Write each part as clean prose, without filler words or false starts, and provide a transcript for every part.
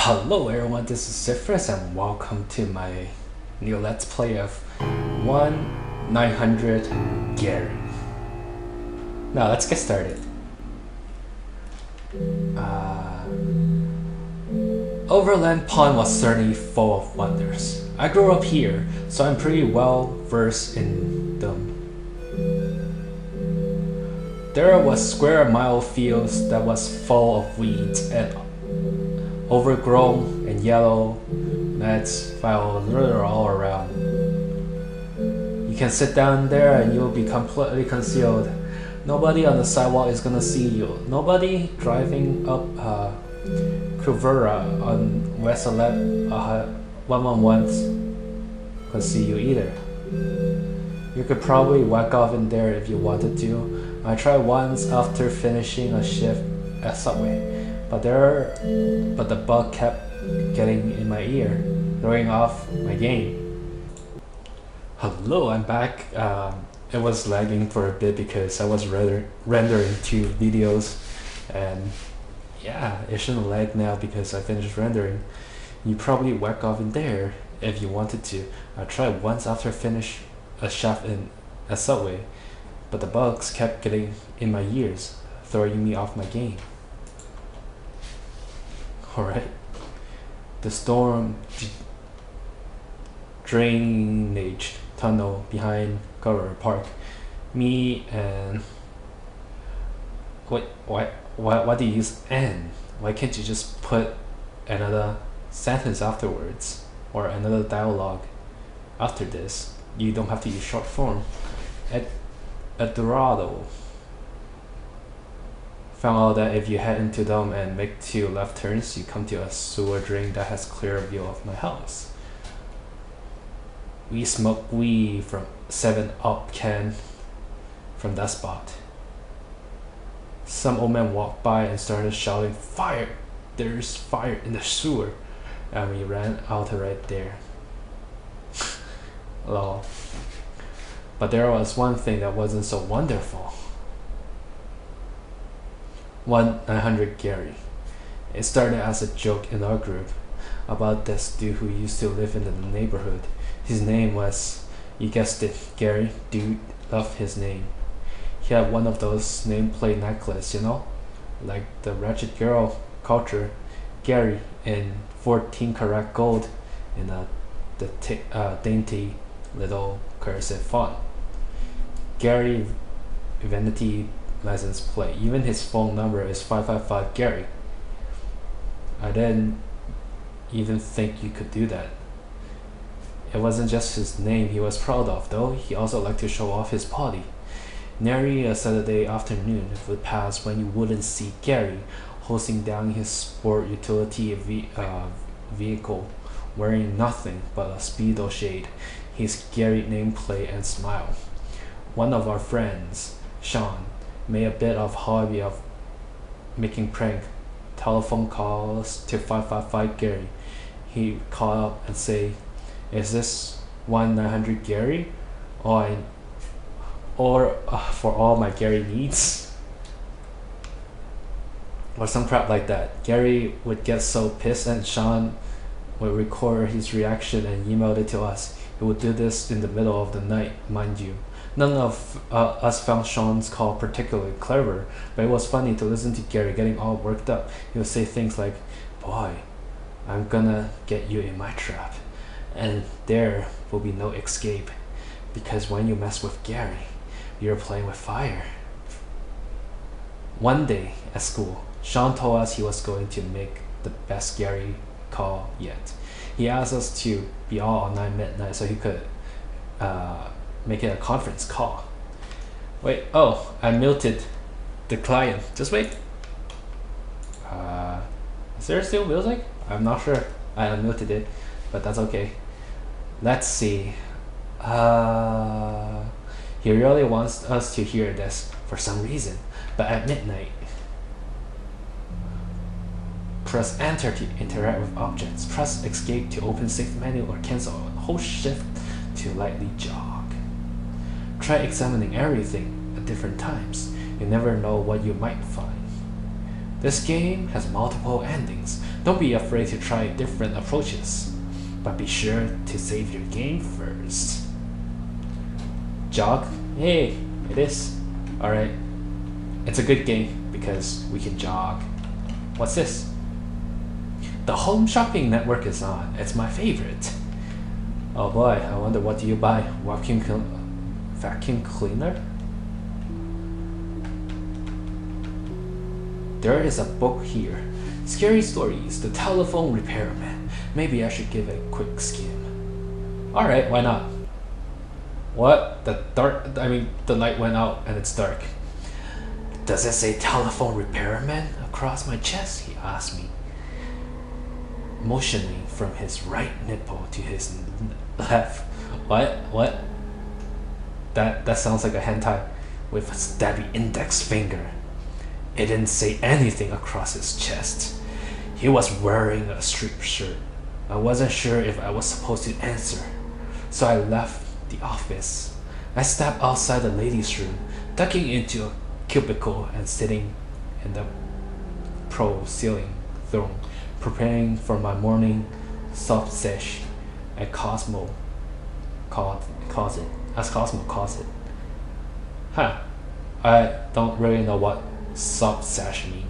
Hello everyone, this is Zephyrus and welcome to my new Let's Play of 1-900 Gary. Now let's get started. Overland Pond was certainly full of wonders. I grew up here, so I'm pretty well versed in them. There was square mile fields that was full of weeds and overgrown and yellow mats filed all around. You can sit down there and you'll be completely concealed. Nobody on the sidewalk is gonna see you. Nobody driving up Kuvura on West 111 can see you either. You could probably whack off in there if you wanted to. I tried once after finishing a shift at Subway. But the bug kept getting in my ear, throwing off my game. Hello, I'm back. It was lagging for a bit because I was rendering 2 videos, and yeah, it shouldn't lag now because I finished rendering. You probably whack off in there if you wanted to. I tried once after finish a shift in a Subway, but the bugs kept getting in my ears, throwing me off my game. Alright, the storm drainage tunnel behind Cover Park. Me and wait, why do you use "and"? Why can't you just put another sentence afterwards or another dialogue after this? You don't have to use short form. At Dorado. Found out that if you head into them and make 2 left turns, you come to a sewer drain that has clear view of my house. We smoked weed from 7-Up can from that spot. Some old man walked by and started shouting, "Fire! There's fire in the sewer!" And we ran out right there. Lol. But there was one thing that wasn't so wonderful. 1-900 Gary. It started as a joke in our group about this dude who used to live in the neighborhood. His name was, you guessed it, Gary. Dude loved his name. He had one of those nameplate necklaces, you know, like the Ratchet Girl culture. Gary in 14 karat gold in the dainty little cursive font. Gary Vanity license plate. Even his phone number is 555 Gary. I didn't even think you could do that. It wasn't just his name he was proud of, though. He also liked to show off his body. Nary a Saturday afternoon would pass when you wouldn't see Gary hosing down his sport utility vehicle, wearing nothing but a Speedo shade, his Gary nameplate and smile. One of our friends, Sean, made a bit of hobby of making prank telephone calls to 555 Gary. He call up and say, "Is this 1-900 Gary? Or for all my Gary needs?" Or some crap like that. Gary would get so pissed and Sean would record his reaction and email it to us. He would do this in the middle of the night, mind you. None of us found Sean's call particularly clever, but it was funny to listen to Gary getting all worked up. He would say things like, "Boy, I'm gonna get you in my trap, and there will be no escape, because when you mess with Gary, you're playing with fire." One day at school, Sean told us he was going to make the best Gary call yet. He asked us to be all on midnight so he could make it a conference call. Wait, oh, I muted the client. Just wait. Is there still music? I'm not sure. I unmuted it, but that's okay. Let's see. He really wants us to hear this for some reason, but at midnight. Press enter to interact with objects. Press escape to open save menu or cancel. Hold shift to lightly jog. Try examining everything at different times. You never know what you might find. This game has multiple endings. Don't be afraid to try different approaches, but be sure to save your game first. Jog? Hey, it is. Alright. It's a good game because we can jog. What's this? The Home Shopping Network is on. It's my favorite. Oh boy, I wonder what do you buy? Vacuum cleaner? There is a book here. Scary Stories, The Telephone Repairman. Maybe I should give it a quick skim. Alright, why not? What? The light went out and it's dark. Does it say telephone repairman across my chest? He asked me, motioning from his right nipple to his left. What? That sounds like a hentai with a stabby index finger. It didn't say anything across his chest. He was wearing a striped shirt. I wasn't sure if I was supposed to answer, so I left the office. I stepped outside the ladies' room, ducking into a cubicle and sitting in the pro-ceiling throne, preparing for my morning soft sesh, as Cosmo calls it. Huh. I don't really know what soft sesh mean.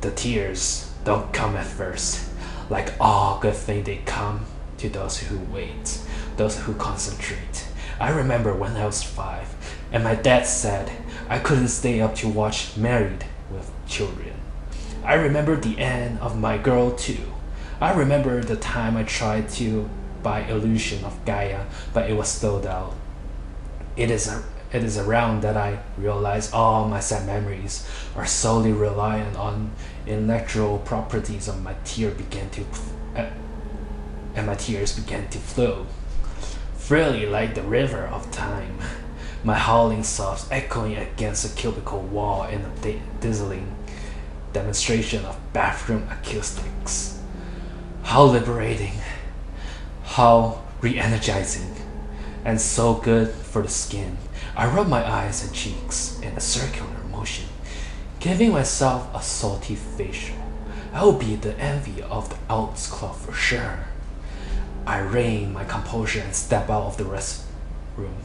The tears don't come at first. Like all good things, they come to those who wait, those who concentrate. I remember when I was 5 and my dad said I couldn't stay up to watch Married with Children. I remember the end of My Girl too. I remember the time I tried to buy Illusion of Gaia, but it was sold out. It is around that I realized all my sad memories are solely reliant on electoral properties of my tears began to flow freely like the river of time. My howling sobs echoing against a cubicle wall in a dazzling demonstration of bathroom acoustics. How liberating, how re-energizing, and so good for the skin. I rub my eyes and cheeks in a circular motion, giving myself a salty facial. I will be the envy of the Elks Club for sure. I rein my composure and step out of the restroom.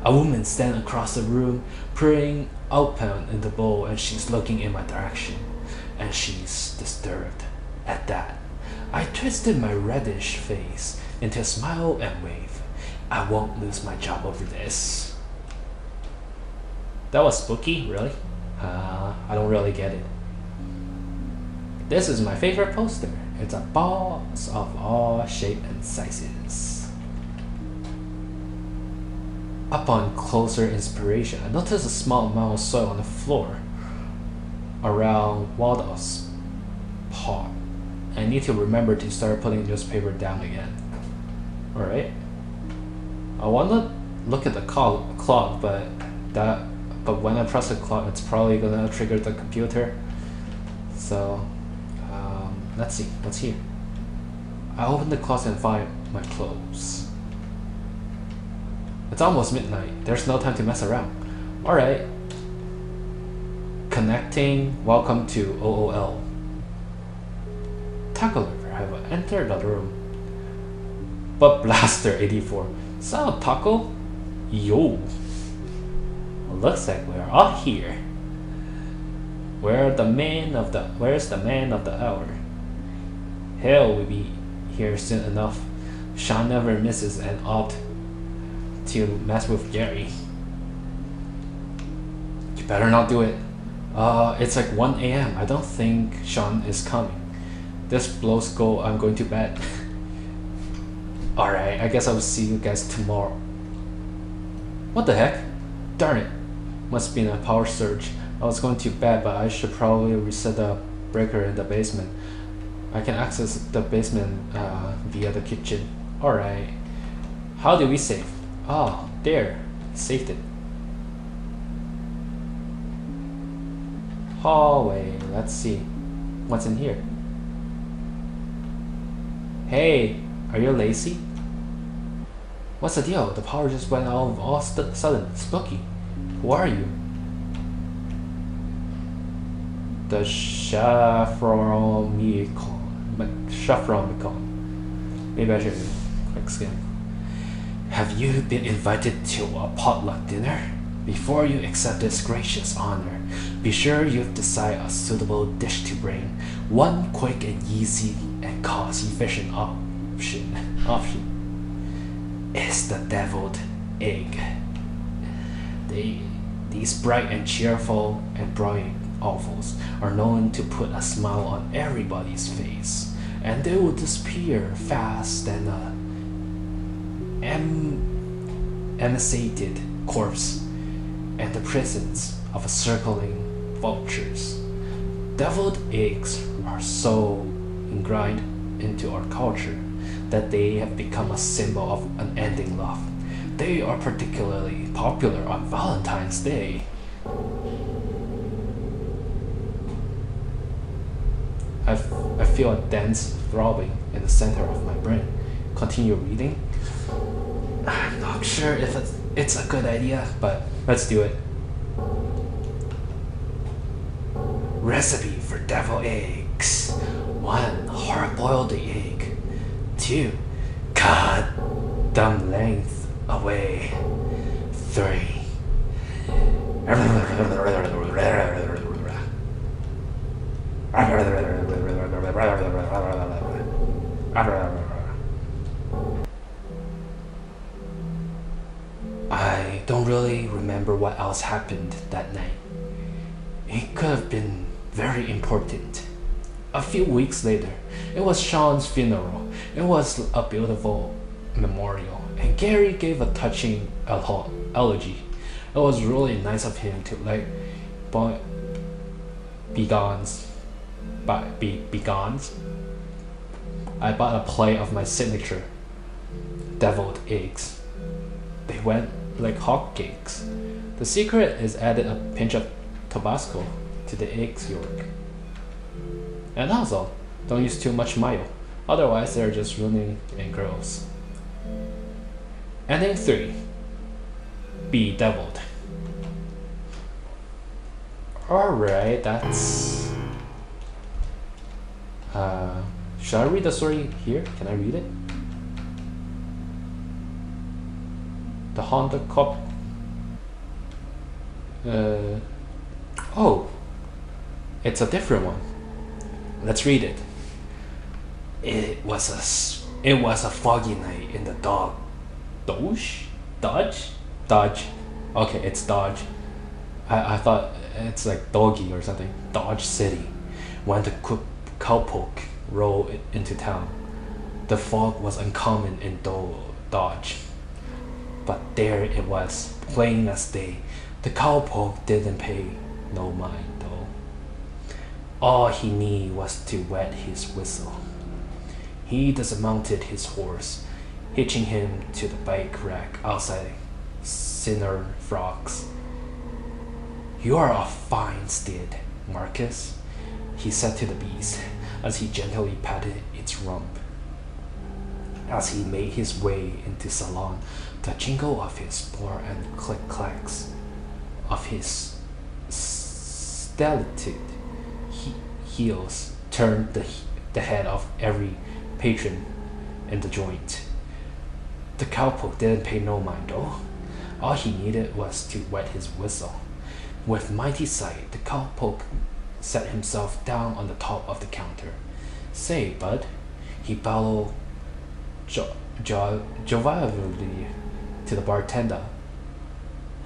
A woman stands across the room, pouring oatmeal in the bowl, and she's looking in my direction, and she's disturbed. At that, I twisted my reddish face into a smile and wave. I won't lose my job over this. That was spooky, really? I don't really get it. This is my favorite poster. It's a box of all shapes and sizes. Upon closer inspiration, I noticed a small amount of soil on the floor around Waldorf's pot. I need to remember to start putting newspaper down again. Alright. I want to look at the clock, but when I press the clock, it's probably gonna trigger the computer. So, let's see, what's here? I open the closet and find my clothes. It's almost midnight. There's no time to mess around. Alright. Connecting. Welcome to OOL. Taco Lover, have entered the room. But Blaster 84. So, Taco? Yo. Looks like we're all here. Where's the man of the hour? Hell, we'll be here soon enough. Sean never misses an opt to mess with Gary. You better not do it. It's like 1 a.m. I don't think Sean is coming. This blows go. I'm going to bed. Alright, I guess I will see you guys tomorrow. What the heck? Darn it. Must be a power surge. I was going to bed, but I should probably reset the breaker in the basement. I can access the basement via the kitchen. Alright. How do we save? Oh, there. Saved it. Hallway. Let's see. What's in here? Hey, are you lazy? What's the deal? The power just went out all sudden. Spooky. Who are you? the Chaffron. Maybe I should quick skim. Have you been invited to a potluck dinner? Before you accept this gracious honor, be sure you've decided a suitable dish to bring. One quick and easy and cost-efficient option is the deviled egg. These bright and cheerful and brilliant offals are known to put a smile on everybody's face, and they will disappear fast than a emaciated corpse in the presence of a circling vultures. Deviled eggs are so ingrained into our culture that they have become a symbol of unending love. They are particularly popular on Valentine's Day. I feel a dense throbbing in the center of my brain. Continue reading. I'm not sure if it's a good idea, but let's do it. Recipe for deviled eggs. 1. Hard-boiled the egg. 2. Cut them length away. 3. I don't really remember what else happened that night. It could have been very important. A few weeks later, it was Sean's funeral. It was a beautiful memorial, and Gary gave a touching elegy. It was really nice of him to let bygones. I bought a plate of my signature deviled eggs. They went like hotcakes. The secret is added a pinch of Tabasco to the eggs yolk. And also, don't use too much mayo, otherwise they're just runny and gross. Ending 3. Be deviled. Alright, that's... should I read the story here? Can I read it? The Honda Cup. Oh, it's a different one. Let's read it. It was a foggy night in the Dodge. Okay, it's Dodge. I thought it's like doggy or something. Dodge City, when the cowpoke rolled into town. The fog was uncommon in Dodge, but there it was, plain as day. The cowpoke didn't pay no mind though. All he needed was to wet his whistle. He dismounted his horse, hitching him to the bike rack outside Sinner Frogs. You are a fine steed, Marcus, he said to the beast as he gently patted its rump. As he made his way into salon, the jingle of his spur and click-clacks of his stilted heels turned the head of every patron in the joint. The cowpoke didn't pay no mind though. All he needed was to wet his whistle. With mighty sight, the cowpoke set himself down on the top of the counter. Say, bud, he bellowed jovially to the bartender.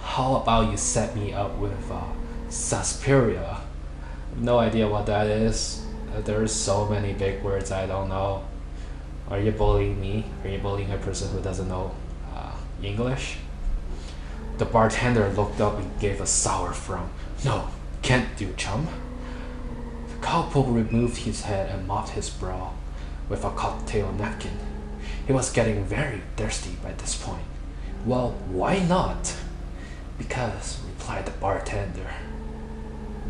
How about you set me up with sarsaparilla? No idea what that is. There's so many big words I don't know. Are you bullying me? Are you bullying a person who doesn't know English? The bartender looked up and gave a sour frown. No, can't do, chum. The cowpoke removed his head and mopped his brow with a cocktail napkin. He was getting very thirsty by this point. Well, why not? Because, replied the bartender,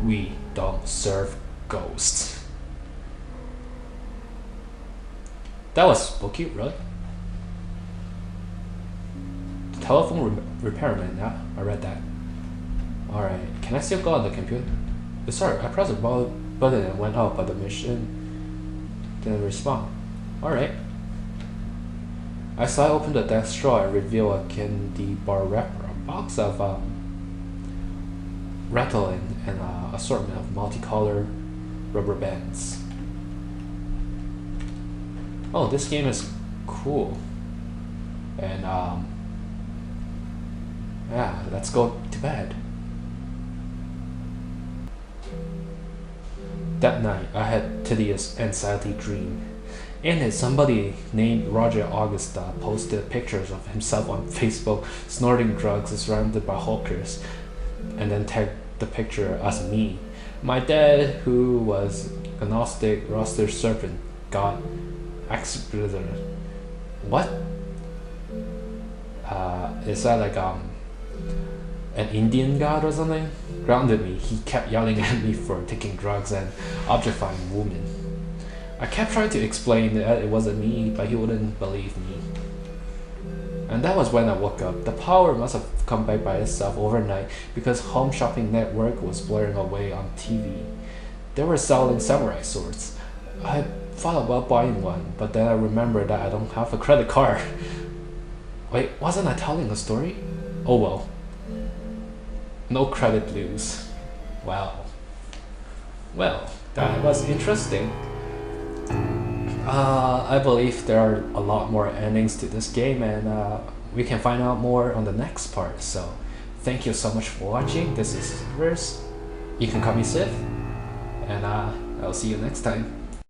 we don't serve ghosts. That was spooky, really? The telephone repairman, yeah, I read that. Alright, can I still go on the computer? Sorry, I pressed the button and went up, but the mission didn't respond. Alright. I slide open the desk drawer and reveal a candy bar wrapper, a box of Ritalin, and an assortment of multicolored rubber bands. Oh, this game is cool. And yeah, let's go to bed. That night, I had tedious anxiety dream. In it, somebody named Roger August posted pictures of himself on Facebook snorting drugs surrounded by hawkers, and then tagged the picture as me. My dad, who was agnostic roster serpent, got executed. What? Is that like an Indian god or something? Grounded me. He kept yelling at me for taking drugs and objectifying women. I kept trying to explain that it wasn't me, but he wouldn't believe me. And that was when I woke up. The power must have come back by itself overnight because Home Shopping Network was blaring away on TV. They were selling samurai swords. I thought about buying one, but then I remembered that I don't have a credit card. Wait, wasn't I telling a story? Oh well. No credit blues. Wow. Well, that was interesting. I believe there are a lot more endings to this game, and we can find out more on the next part. So, thank you so much for watching. This is Verse. You can call me Sith, and I'll see you next time.